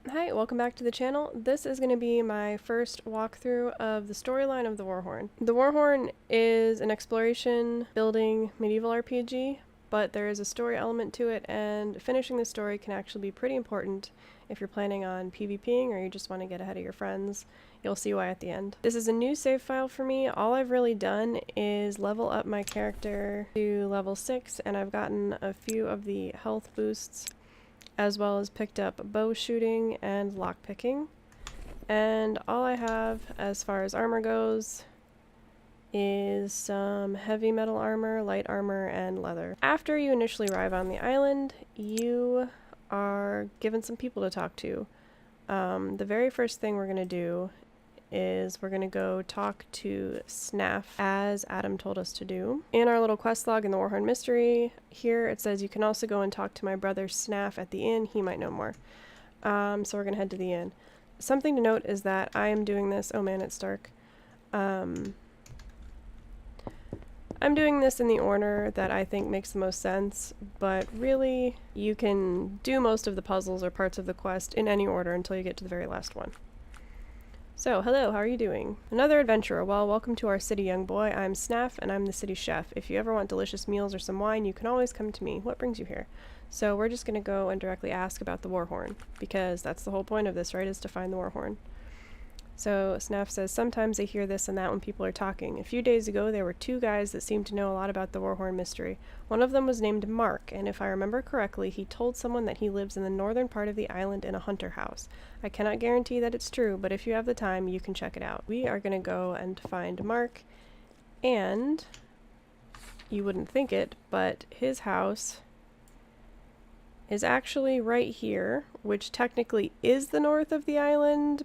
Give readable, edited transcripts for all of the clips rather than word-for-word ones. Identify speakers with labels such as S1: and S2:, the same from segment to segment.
S1: Hi, welcome back to the channel. This is going to be my first walkthrough of the storyline of the Warhorn. The Warhorn is an exploration, building, medieval RPG, but there is a story element to it, and finishing the story can actually be pretty important if you're planning on PvPing or you just want to get ahead of your friends. You'll see why at the end. This is a new save file for me. All I've really done is level up my character to level 6, and I've gotten a few of the health boosts, as well as picked up bow shooting and lockpicking. And all I have as far as armor goes is some heavy metal armor, light armor, and leather. After you initially arrive on the island, you are given some people to talk to. The very first thing we're going to do is we're going to go talk to Snaff, as Adam told us to do. In our little quest log in the Warhorn Mystery, here it says you can also go and talk to my brother Snaff at the inn. He might know more. So we're going to head to the inn. Something to note is that I am doing this... Oh man, it's dark. I'm doing this in the order that I think makes the most sense, but really you can do most of the puzzles or parts of the quest in any order until you get to the very last one. So, hello, how are you doing? Another adventurer. Well, welcome to our city, young boy. I'm Snaff, and I'm the city chef. If you ever want delicious meals or some wine, you can always come to me. What brings you here? So we're just going to go and directly ask about the Warhorn, because that's the whole point of this, right, is to find the Warhorn. So Snaff says, sometimes I hear this and that when people are talking. A few days ago, there were two guys that seemed to know a lot about the Warhorn mystery. One of them was named Mark, and if I remember correctly, he told someone that he lives in the northern part of the island in a hunter house. I cannot guarantee that it's true, but if you have the time, you can check it out. We are going to go and find Mark, and you wouldn't think it, but his house is actually right here, which technically is the north of the island,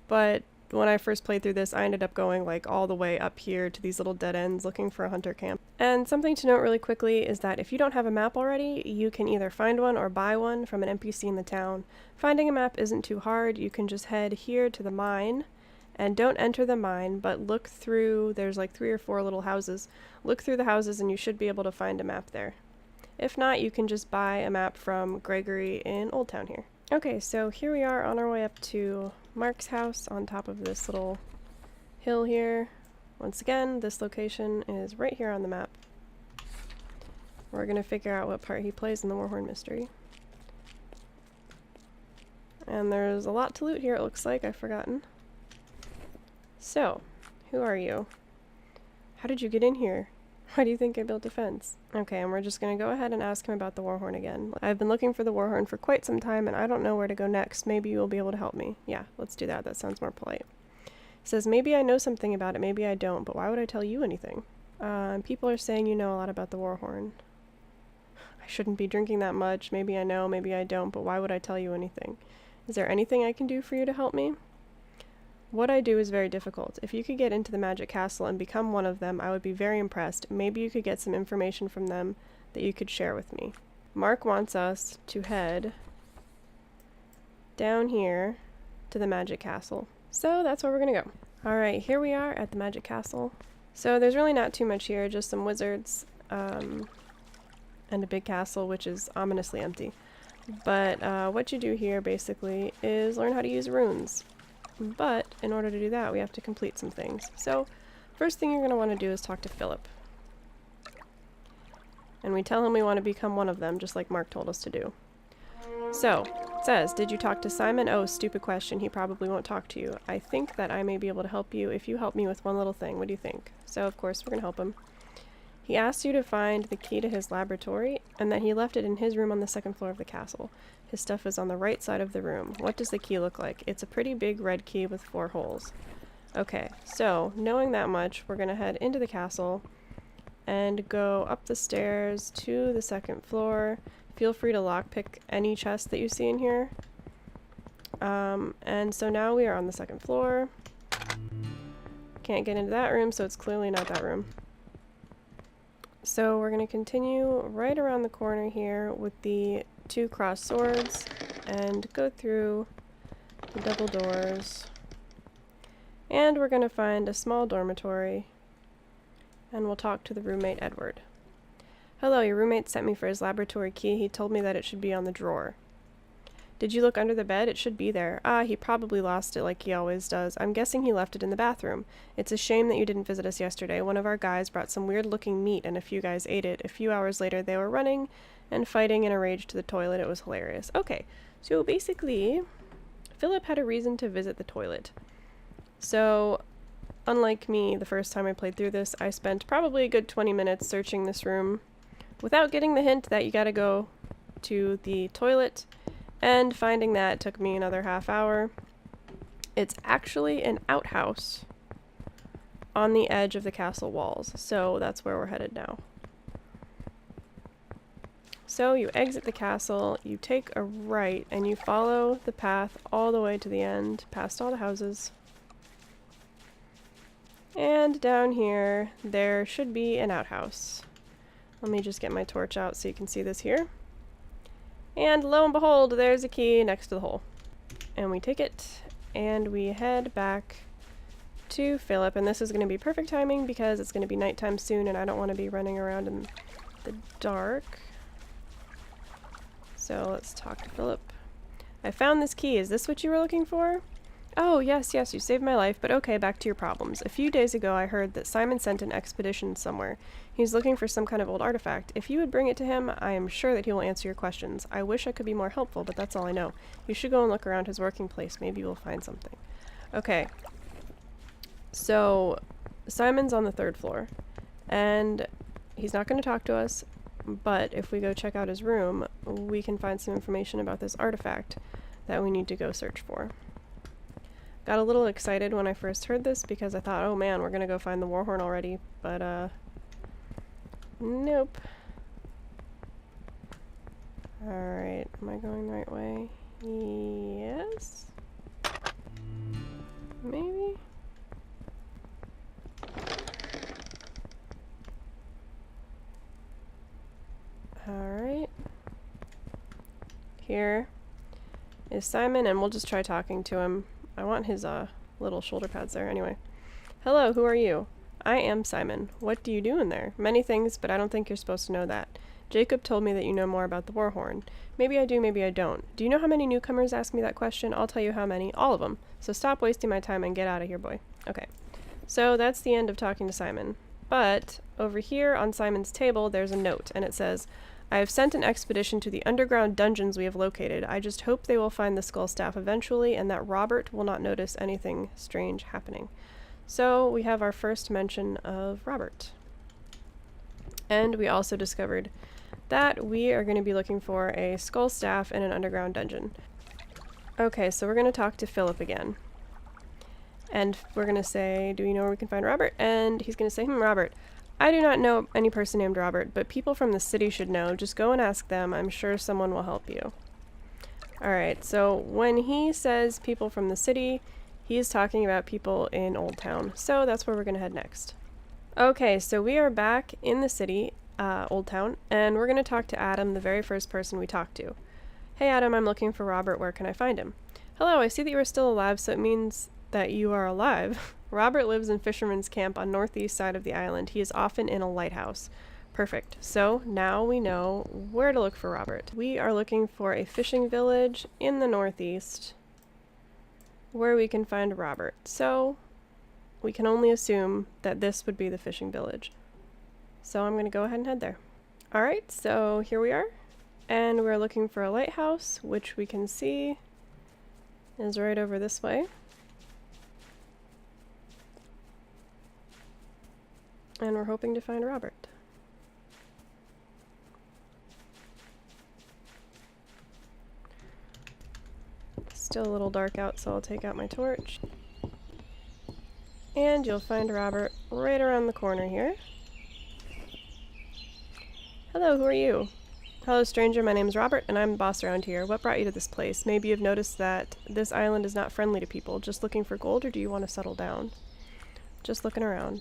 S1: but when I first played through this, I ended up going like all the way up here to these little dead ends looking for a hunter camp. And something to note really quickly is that if you don't have a map already, you can either find one or buy one from an NPC in the town. Finding a map isn't too hard. You can just head here to the mine, and don't enter the mine, but look through, there's like 3 or 4 little houses. Look through the houses and you should be able to find a map there. If not, you can just buy a map from Gregory in Old Town here. Okay, so here we are on our way up to Mark's house on top of this little hill here. Once again, this location is right here on the map. We're going to figure out what part he plays in the Warhorn mystery. And there's a lot to loot here, it looks like. I've forgotten. So, who are you? How did you get in here? Why do you think I built a fence? Okay, and we're just going to go ahead and ask him about the Warhorn again. I've been looking for the Warhorn for quite some time, and I don't know where to go next. Maybe you'll be able to help me. Yeah, let's do that. That sounds more polite. He says, maybe I know something about it, maybe I don't, but why would I tell you anything? People are saying you know a lot about the Warhorn. I shouldn't be drinking that much. Maybe I know, maybe I don't, but why would I tell you anything? Is there anything I can do for you to help me? What I do is very difficult. If you could get into the Magic Castle and become one of them, I would be very impressed. Maybe you could get some information from them that you could share with me. Mark wants us to head down here to the Magic Castle. So that's where we're gonna go. Alright, here we are at the Magic Castle. So there's really not too much here, just some wizards, and a big castle, which is ominously empty. But what you do here, basically, is learn how to use runes. But in order to do that, we have to complete some things. So first thing you're going to want to do is talk to Philip. And we tell him we want to become one of them, just like Mark told us to do. So, it says, did you talk to Simon? Oh, stupid question. He probably won't talk to you. I think that I may be able to help you if you help me with one little thing. What do you think? So, of course, we're going to help him. He asked you to find the key to his laboratory, and that he left it in his room on the 2nd floor of the castle. His stuff is on the right side of the room. What does the key look like? It's a pretty big red key with 4 holes. Okay, so knowing that much, we're going to head into the castle and go up the stairs to the 2nd floor. Feel free to lockpick any chest that you see in here. And so now we are on the 2nd floor. Can't get into that room, so it's clearly not that room. So we're going to continue right around the corner here with the 2 crossed swords and go through the double doors. And we're going to find a small dormitory, and we'll talk to the roommate Edward. Hello, your roommate sent me for his laboratory key. He told me that it should be on the drawer. Did you look under the bed? It should be there. Ah, he probably lost it like he always does. I'm guessing he left it in the bathroom. It's a shame that you didn't visit us yesterday. One of our guys brought some weird-looking meat and a few guys ate it. A few hours later, they were running and fighting in a rage to the toilet. It was hilarious. Okay, so basically, Philip had a reason to visit the toilet. So, unlike me, the first time I played through this, I spent probably a good 20 minutes searching this room without getting the hint that you gotta go to the toilet. And finding that took me another half hour. It's actually an outhouse on the edge of the castle walls, so that's where we're headed now. So you exit the castle, you take a right, and you follow the path all the way to the end, past all the houses. And down here, there should be an outhouse. Let me just get my torch out so you can see this here. And lo and behold, there's a key next to the hole. And we take it, and we head back to Philip. And this is going to be perfect timing because it's going to be nighttime soon, and I don't want to be running around in the dark. So let's talk to Philip. I found this key. Is this what you were looking for? Oh, yes, you saved my life, but okay, back to your problems. A few days ago, I heard that Simon sent an expedition somewhere. He's looking for some kind of old artifact. If you would bring it to him, I am sure that he will answer your questions. I wish I could be more helpful, but that's all I know. You should go and look around his working place. Maybe you'll find something. Okay. So, Simon's on the 3rd floor, and he's not going to talk to us, but if we go check out his room, we can find some information about this artifact that we need to go search for. Got a little excited when I first heard this because I thought, oh man, we're gonna go find the Warhorn already, but nope. Alright, am I going the right way? Yes? Maybe? Alright. Here is Simon, and we'll just try talking to him. I want his little shoulder pads there. Anyway. Hello, who are you? I am Simon. What do you do in there? Many things, but I don't think you're supposed to know that. Jacob told me that you know more about the Warhorn. Maybe I do, maybe I don't. Do you know how many newcomers ask me that question? I'll tell you how many. All of them. So stop wasting my time and get out of here, boy. Okay. So that's the end of talking to Simon. But over here on Simon's table, there's a note, and it says, I have sent an expedition to the underground dungeons we have located. I just hope they will find the skull staff eventually and that Robert will not notice anything strange happening. So we have our first mention of Robert. And we also discovered that we are going to be looking for a skull staff in an underground dungeon. Okay, so we're going to talk to Philip again. And we're going to say, do you know where we can find Robert? And he's going to say, Robert. I do not know any person named Robert, but people from the city should know. Just go and ask them. I'm sure someone will help you. Alright, so when he says people from the city, he's talking about people in Old Town. So that's where we're going to head next. Okay, so we are back in the city, Old Town, and we're going to talk to Adam, the very first person we talked to. Hey Adam, I'm looking for Robert. Where can I find him? Hello, I see that you are still alive, so it means that you are alive. Robert lives in Fisherman's Camp on northeast side of the island. He is often in a lighthouse. Perfect. So now we know where to look for Robert. We are looking for a fishing village in the northeast where we can find Robert. So we can only assume that this would be the fishing village. So I'm going to go ahead and head there. Alright, so here we are. And we're looking for a lighthouse, which we can see is right over this way. And we're hoping to find Robert. Still a little dark out, so I'll take out my torch. And you'll find Robert right around the corner here. Hello, who are you? Hello, stranger. My name's Robert, and I'm the boss around here. What brought you to this place? Maybe you've noticed that this island is not friendly to people. Just looking for gold, or do you want to settle down? Just looking around.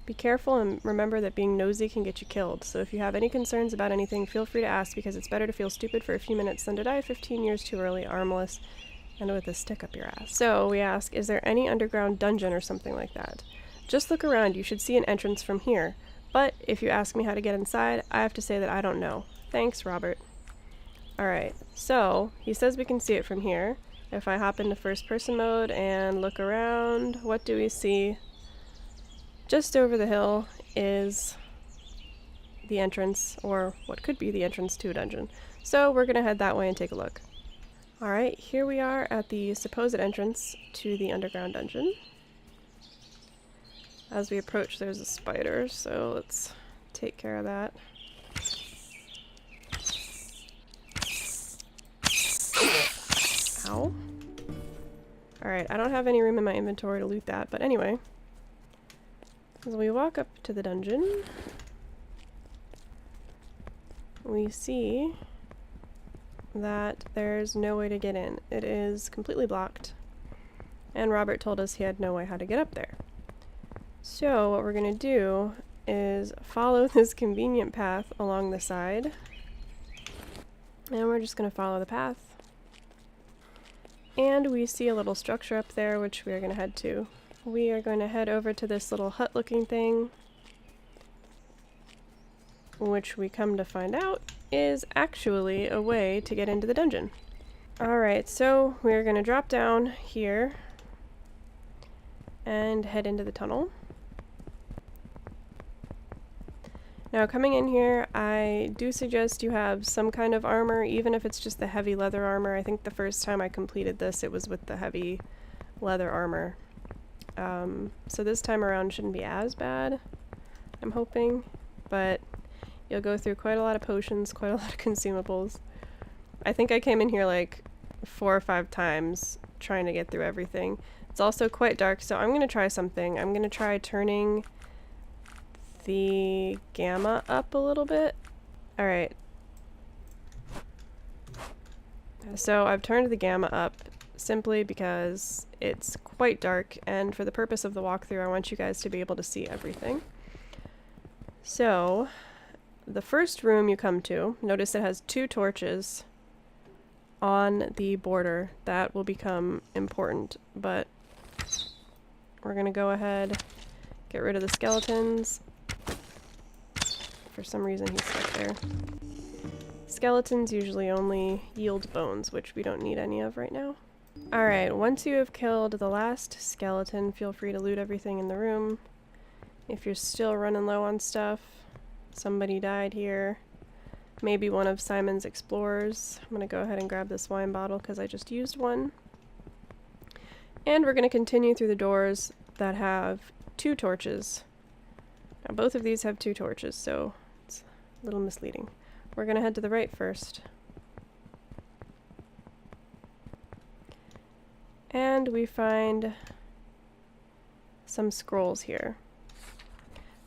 S1: Be careful and remember that being nosy can get you killed. So if you have any concerns about anything, feel free to ask, because it's better to feel stupid for a few minutes than to die 15 years too early, armless, and with a stick up your ass. So we ask, is there any underground dungeon or something like that? Just look around. You should see an entrance from here. But if you ask me how to get inside, I have to say that I don't know. Thanks, Robert. Alright, so he says we can see it from here. If I hop into first person mode and look around, what do we see? Just over the hill is the entrance, or what could be the entrance to a dungeon. So we're gonna head that way and take a look. Alright, here we are at the supposed entrance to the underground dungeon. As we approach, there's a spider, so let's take care of that. Ow. Alright, I don't have any room in my inventory to loot that, but anyway. As we walk up to the dungeon, we see that there's no way to get in. It is completely blocked, and Robert told us he had no way how to get up there. So what we're going to do is follow this convenient path along the side, and we're just going to follow the path. And we see a little structure up there which we are going to head to. We are going to head over to this little hut looking thing, which we come to find out is actually a way to get into the dungeon. Alright, so we're going to drop down here and head into the tunnel. Now coming in here, I do suggest you have some kind of armor, even if it's just the heavy leather armor. I think the first time I completed this, it was with the heavy leather armor. So this time around shouldn't be as bad, I'm hoping, but you'll go through quite a lot of potions, quite a lot of consumables. I think I came in here like 4 or 5 times trying to get through everything. It's also quite dark, so I'm going to try something. I'm going to try turning the gamma up a little bit. Alright. So I've turned the gamma up simply because it's quite dark, and for the purpose of the walkthrough I want you guys to be able to see everything. So the first room you come to, notice it has 2 torches on the border. That will become important, but we're gonna go ahead, get rid of the skeletons. For some reason he's stuck there. Skeletons usually only yield bones, which we don't need any of right now. Alright, once you have killed the last skeleton, feel free to loot everything in the room. If you're still running low on stuff, somebody died here. Maybe one of Simon's explorers. I'm gonna go ahead and grab this wine bottle because I just used one. And we're gonna continue through the doors that have 2 torches. Now both of these have 2 torches, so it's a little misleading. We're gonna head to the right first. And we find some scrolls here.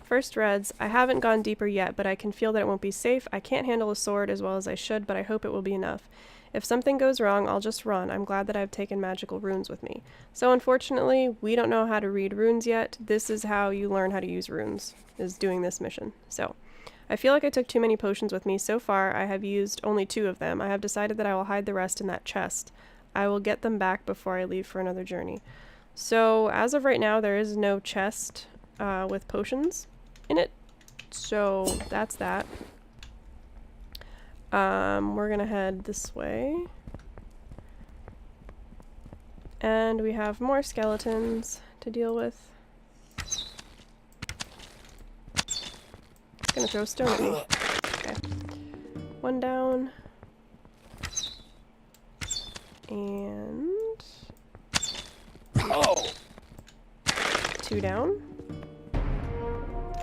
S1: First reds, I haven't gone deeper yet, but I can feel that it won't be safe. I can't handle a sword as well as I should, but I hope it will be enough. If something goes wrong, I'll just run. I'm glad that I've taken magical runes with me. So unfortunately, we don't know how to read runes yet. This is how you learn how to use runes, is doing this mission. So, I feel like I took too many potions with me. So far, I have used only 2 of them. I have decided that I will hide the rest in that chest. I will get them back before I leave for another journey. So, as of right now, there is no chest with potions in it. So, that's that. We're gonna head this way. And we have more skeletons to deal with. It's gonna throw a stone at me. Okay. 1 down. And 2 down.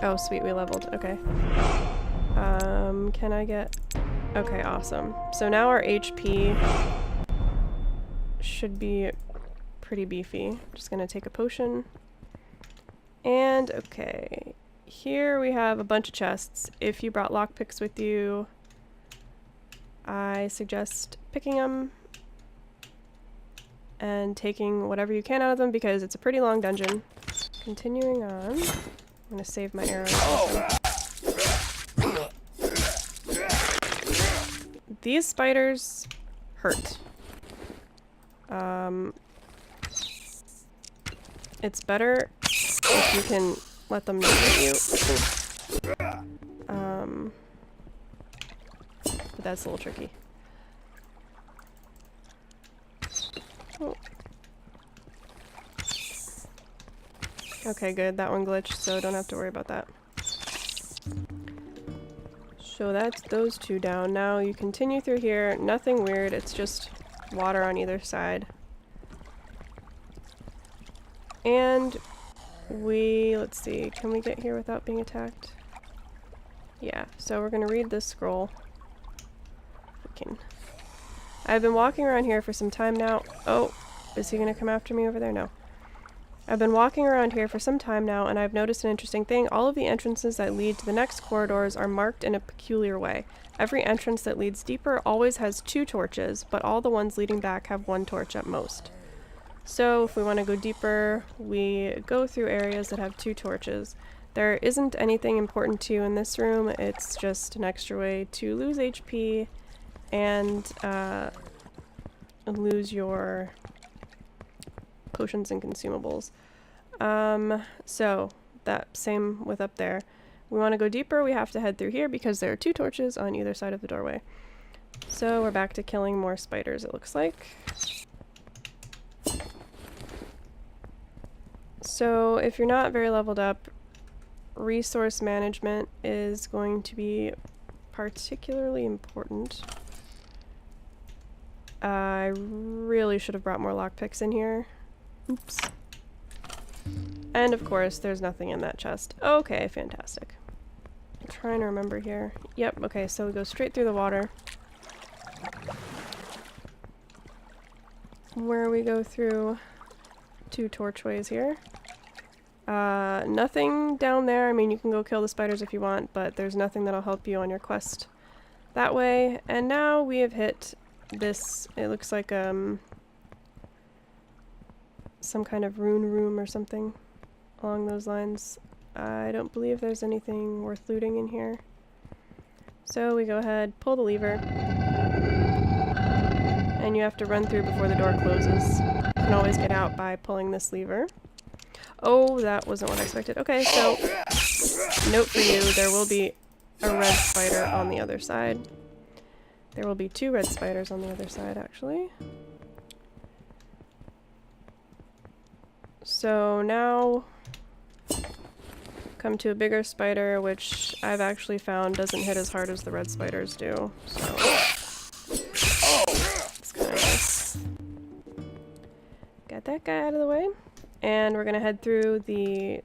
S1: Oh, sweet, we leveled. Okay. Can I get... Okay, awesome. So now our HP should be pretty beefy. I'm just gonna take a potion. And, okay. Here we have a bunch of chests. If you brought lockpicks with you, I suggest picking them and taking whatever you can out of them because it's a pretty long dungeon. Continuing on. I'm gonna save my arrows. These spiders hurt. It's better if you can let them hit you. But that's a little tricky. Oh. Okay, good. That one glitched, so don't have to worry about that. So that's those two down. Now you continue through here. Nothing weird. It's just water on either side. And let's see, can we get here without being attacked? Yeah, so we're gonna read this scroll. We can. I've been walking around here for some time now. Oh, is he gonna come after me over there? No. I've been walking around here for some time now, and I've noticed an interesting thing. All of the entrances that lead to the next corridors are marked in a peculiar way. Every entrance that leads deeper always has 2 torches, but all the ones leading back have 1 torch at most. So if we want to go deeper, we go through areas that have 2 torches. There isn't anything important to you in this room. It's just an extra way to lose HP and lose your potions and consumables. So that same with up there. We want to go deeper, we have to head through here because there are 2 torches on either side of the doorway. So we're back to killing more spiders, it looks like. So if you're not very leveled up, resource management is going to be particularly important. I really should have brought more lockpicks in here. Oops. And of course, there's nothing in that chest. Okay, fantastic. I'm trying to remember here. Yep, okay, so we go straight through the water. Where we go through 2 torchways here. Nothing down there. I mean, you can go kill the spiders if you want, but there's nothing that'll help you on your quest that way. And now we have hit this, it looks like some kind of rune room or something along those lines. I don't believe there's anything worth looting in here. So we go ahead, pull the lever, and you have to run through before the door closes. You can always get out by pulling this lever. Oh, that wasn't what I expected. Okay, so note for you, there will be a red spider on the other side. There will be 2 red spiders on the other side, actually. So now come to a bigger spider, which I've actually found doesn't hit as hard as the red spiders do. So it's kind of nice. Got that guy out of the way. And we're gonna head through the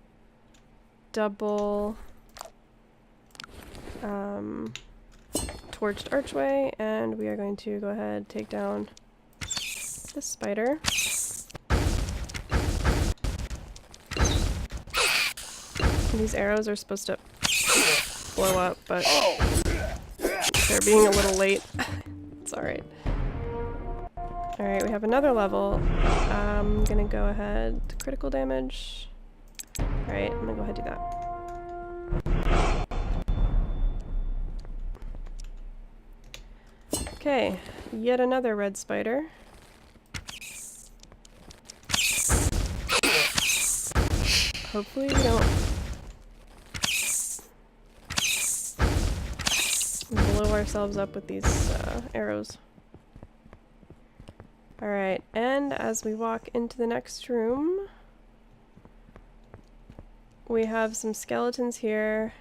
S1: double torched archway, and we are going to go ahead, take down this spider. These arrows are supposed to blow up, but they're being a little late. It's alright. Alright, we have another level. I'm gonna go ahead, critical damage. Alright, I'm gonna go ahead and do that. Okay, yet another red spider. Hopefully we don't blow ourselves up with these arrows. Alright, and as we walk into the next room, we have some skeletons here.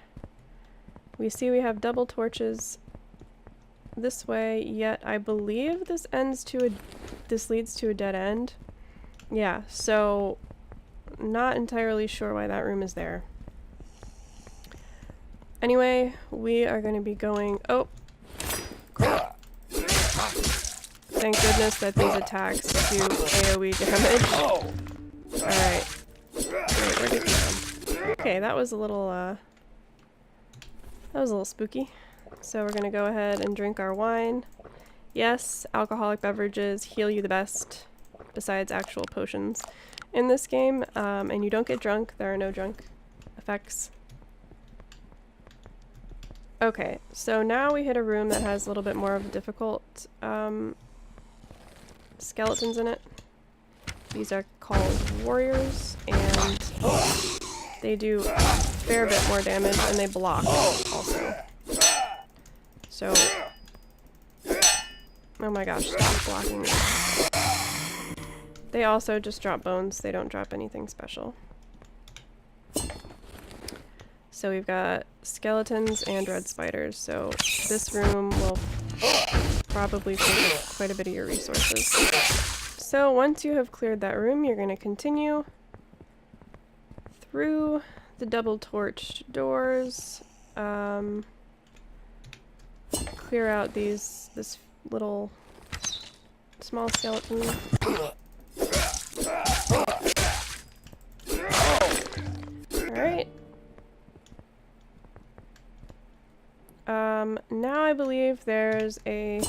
S1: We see we have double torches this way, yet I believe this leads to a dead end. Yeah, so not entirely sure why that room is there. Anyway, we are going to be going... Oh! Crap. Thank goodness that these attacks do AoE damage. Alright. Wait, where'd it go? Okay, that was a little spooky. So we're gonna go ahead and drink our wine. Yes, alcoholic beverages heal you the best, besides actual potions in this game. And you don't get drunk. There are no drunk effects. Okay, so now we hit a room that has a little bit more of a difficult skeletons in it. These are called warriors, and they do a fair bit more damage, and they block also. So, oh my gosh, stop blocking me. They also just drop bones. They don't drop anything special. So we've got skeletons and red spiders. So this room will probably take up quite a bit of your resources. So once you have cleared that room, you're going to continue through the double torched doors. Clear out this little small skeleton. Alright. Now I believe there's a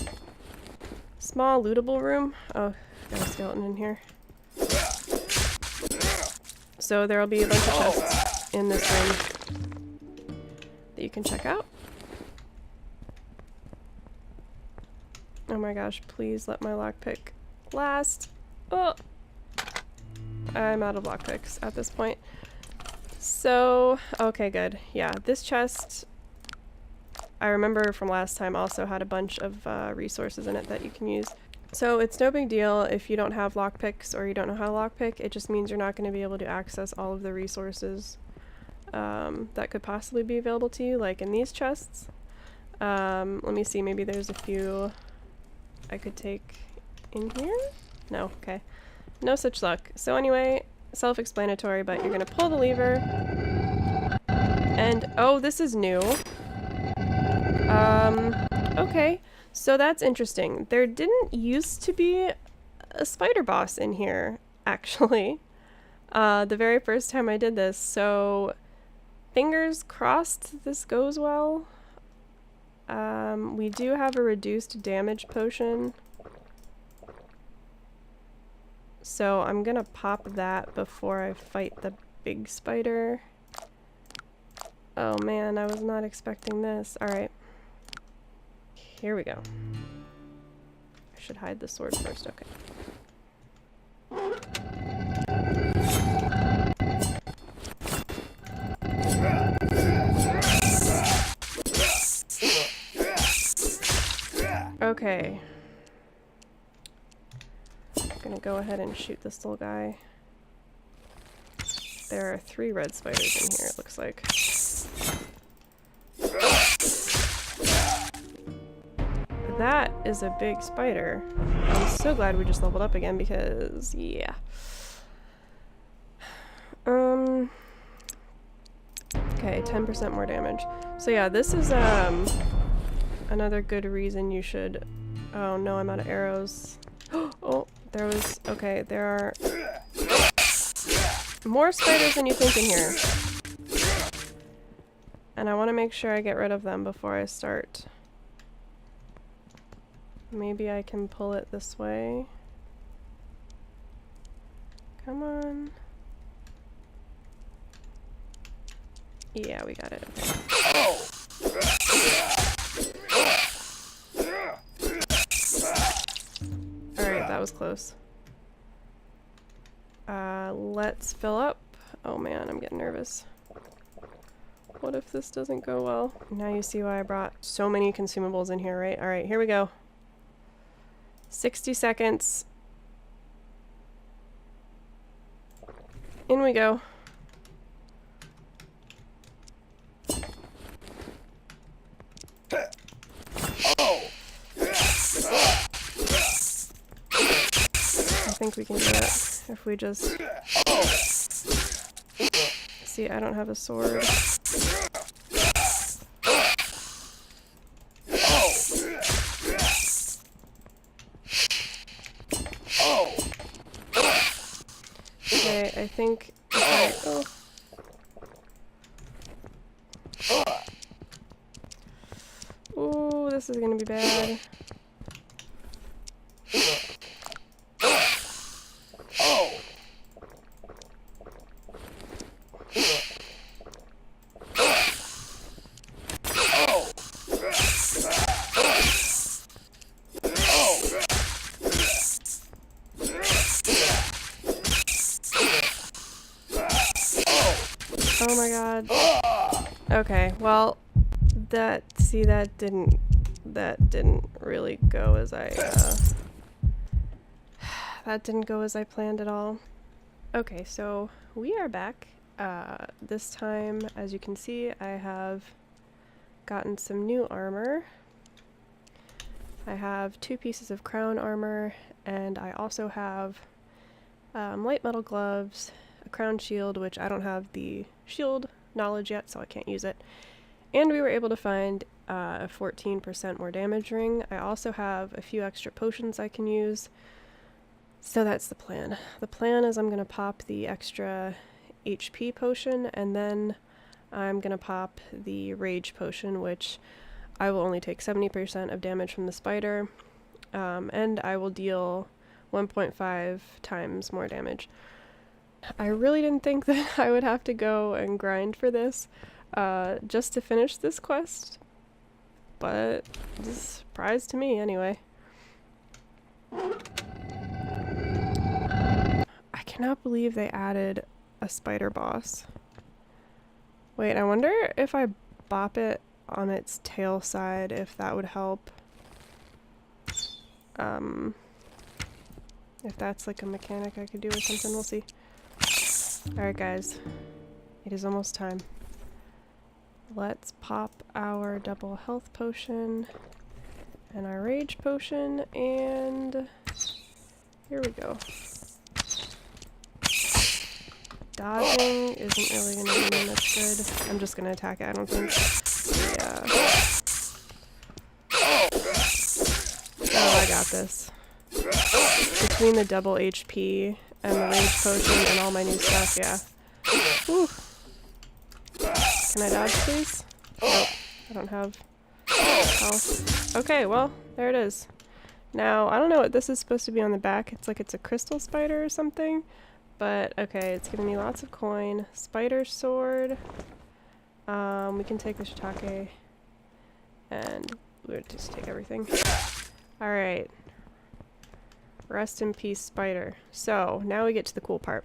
S1: small lootable room. Oh, got a skeleton in here. So there'll be a bunch of chests in this room that you can check out. Oh my gosh, please let my lockpick last. Oh! I'm out of lockpicks at this point. So, okay, good. Yeah, this chest, I remember from last time, also had a bunch of resources in it that you can use. So it's no big deal if you don't have lockpicks or you don't know how to lockpick. It just means you're not going to be able to access all of the resources that could possibly be available to you, like in these chests. Let me see, maybe there's a few I could take in here? No, okay. No such luck. So anyway, self-explanatory, but you're gonna pull the lever. And, oh, this is new. Okay. So that's interesting. There didn't used to be a spider boss in here, actually. The very first time I did this. So, fingers crossed this goes well. We do have a reduced damage potion. So I'm gonna pop that before I fight the big spider. Oh man, I was not expecting this. Alright. Here we go. I should hide the sword first, okay. Okay. I'm gonna go ahead and shoot this little guy. There are 3 red spiders in here, it looks like. That is a big spider. I'm so glad we just leveled up again because, yeah. Okay, 10% more damage. So yeah, this is, another good reason you should... Oh no, I'm out of arrows. Oh, there was... Okay, there are more spiders than you think in here. And I want to make sure I get rid of them before I start. Maybe I can pull it this way. Come on. Yeah, we got it. Okay. Alright, that was close. Let's fill up. Oh man, I'm getting nervous. What if this doesn't go well? Now you see why I brought so many consumables in here, right? Alright, here we go. 60 seconds. In we go. I think we can do it if we just... See, I don't have a sword. Okay, I think... Okay, oh. Ooh, this is gonna be bad. Oh my god. Okay, well, that didn't really go as I that didn't go as I planned at all. Okay, so we are back. This time, as you can see, I have gotten some new armor. I have 2 pieces of crown armor, and I also have light metal gloves, a crown shield, which I don't have the shield knowledge yet, so I can't use it. And we were able to find a 14% more damage ring. I also have a few extra potions I can use. So that's the plan. The plan is I'm going to pop the extra HP potion, and then I'm going to pop the rage potion, which I will only take 70% of damage from the spider, and I will deal 1.5 times more damage. I really didn't think that I would have to go and grind for this just to finish this quest, but it's a surprise to me anyway. I cannot believe they added a spider boss. Wait, I wonder if I bop it on its tail side, if that would help. If that's like a mechanic I could do or something, we'll see. Alright guys, it is almost time. Let's pop our double health potion and our rage potion, and here we go. Dodging isn't really going to be much good. I'm just going to attack it, I don't think. Yeah. Oh, I got this. Between the double HP and the rage potion and all my new stuff, yeah. Whew. Can I dodge, please? Nope, I don't have health. Okay, well, there it is. Now, I don't know what this is supposed to be on the back. It's like it's a crystal spider or something. But, okay, it's giving me lots of coin. Spider sword. We can take the shiitake. And we'll just take everything. Alright. Rest in peace, spider. So, now we get to the cool part.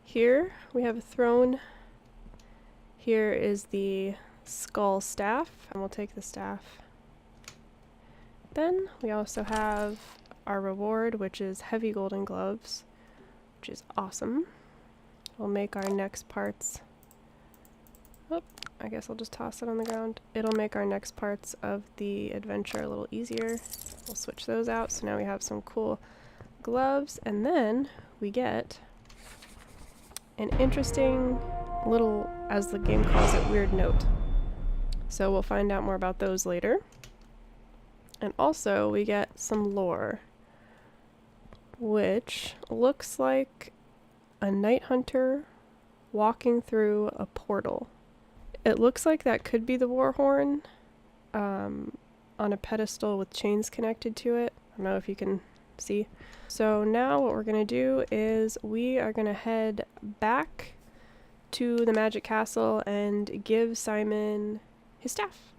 S1: Here, we have a throne. Here is the skull staff, and we'll take the staff. Then, we also have our reward, which is heavy golden gloves, which is awesome. We'll make our next parts. Oh, I guess I'll just toss it on the ground. It'll make our next parts of the adventure a little easier. We'll switch those out, so now we have some cool gloves, and then we get an interesting little, as the game calls it, weird note. So we'll find out more about those later. And also we get some lore, which looks like a night hunter walking through a portal. It looks like that could be the Warhorn on a pedestal with chains connected to it. I don't know if you can see. So now what we're going to do is we are going to head back to the magic castle and give Simon his staff.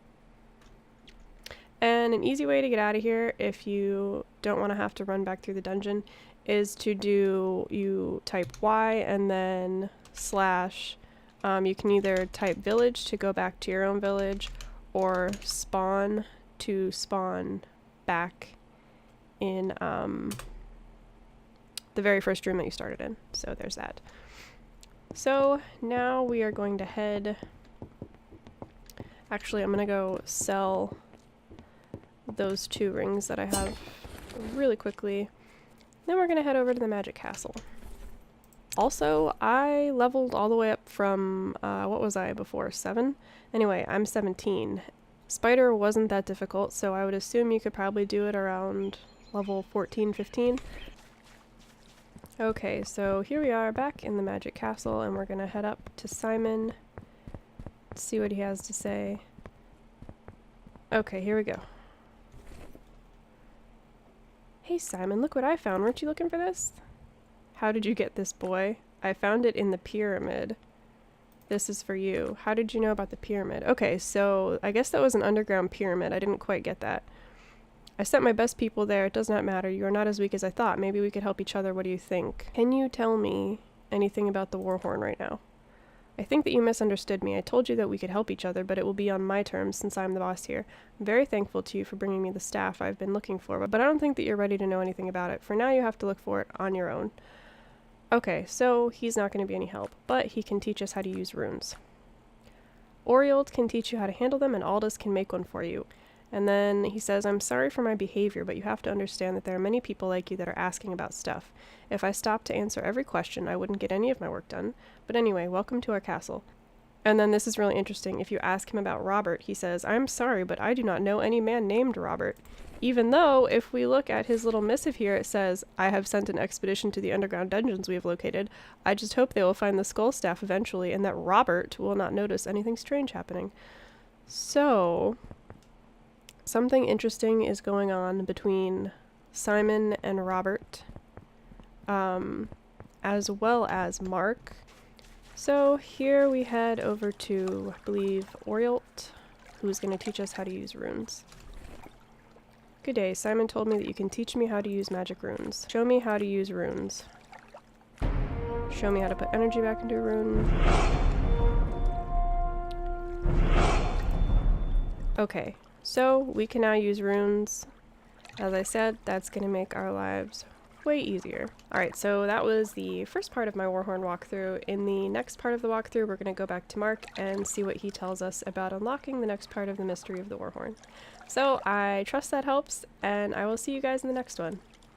S1: And an easy way to get out of here, if you don't want to have to run back through the dungeon, is to you type Y and then slash. You can either type village to go back to your own village, or spawn to spawn back in the very first room that you started in. So there's that. So now we are going to head... Actually, I'm going to go sell those 2 rings that I have really quickly. Then we're going to head over to the magic castle. Also, I leveled all the way up from, what was I before, 7? Anyway, I'm 17. Spider wasn't that difficult, so I would assume you could probably do it around level 14, 15. Okay, so here we are back in the magic castle, and we're going to head up to Simon, see what he has to say. Okay, here we go. Hey Simon, look what I found. Weren't you looking for this? How did you get this, boy? I found it in the pyramid. This is for you. How did you know about the pyramid? Okay, so I guess that was an underground pyramid. I didn't quite get that. I sent my best people there. It does not matter. You are not as weak as I thought. Maybe we could help each other. What do you think? Can you tell me anything about the Warhorn right now? I think that you misunderstood me. I told you that we could help each other, but it will be on my terms since I'm the boss here. I'm very thankful to you for bringing me the staff I've been looking for, but I don't think that you're ready to know anything about it. For now, you have to look for it on your own. Okay, so he's not going to be any help, but he can teach us how to use runes. Oriold can teach you how to handle them, and Aldous can make one for you. And then he says, I'm sorry for my behavior, but you have to understand that there are many people like you that are asking about stuff. If I stopped to answer every question, I wouldn't get any of my work done. But anyway, welcome to our castle. And then this is really interesting. If you ask him about Robert, he says, I'm sorry, but I do not know any man named Robert. Even though, if we look at his little missive here, it says, I have sent an expedition to the underground dungeons we have located. I just hope they will find the skull staff eventually, and that Robert will not notice anything strange happening. So, something interesting is going on between Simon and Robert, as well as Mark. So here we head over to, I believe, Oriold, who's going to teach us how to use runes. Good day. Simon told me that you can teach me how to use magic runes. Show me how to use runes. Show me how to put energy back into a rune. Okay, so we can now use runes. As I said, that's going to make our lives way easier. Alright, so that was the first part of my Warhorn walkthrough. In the next part of the walkthrough, we're going to go back to Mark and see what he tells us about unlocking the next part of the mystery of the Warhorn. So I trust that helps, and I will see you guys in the next one.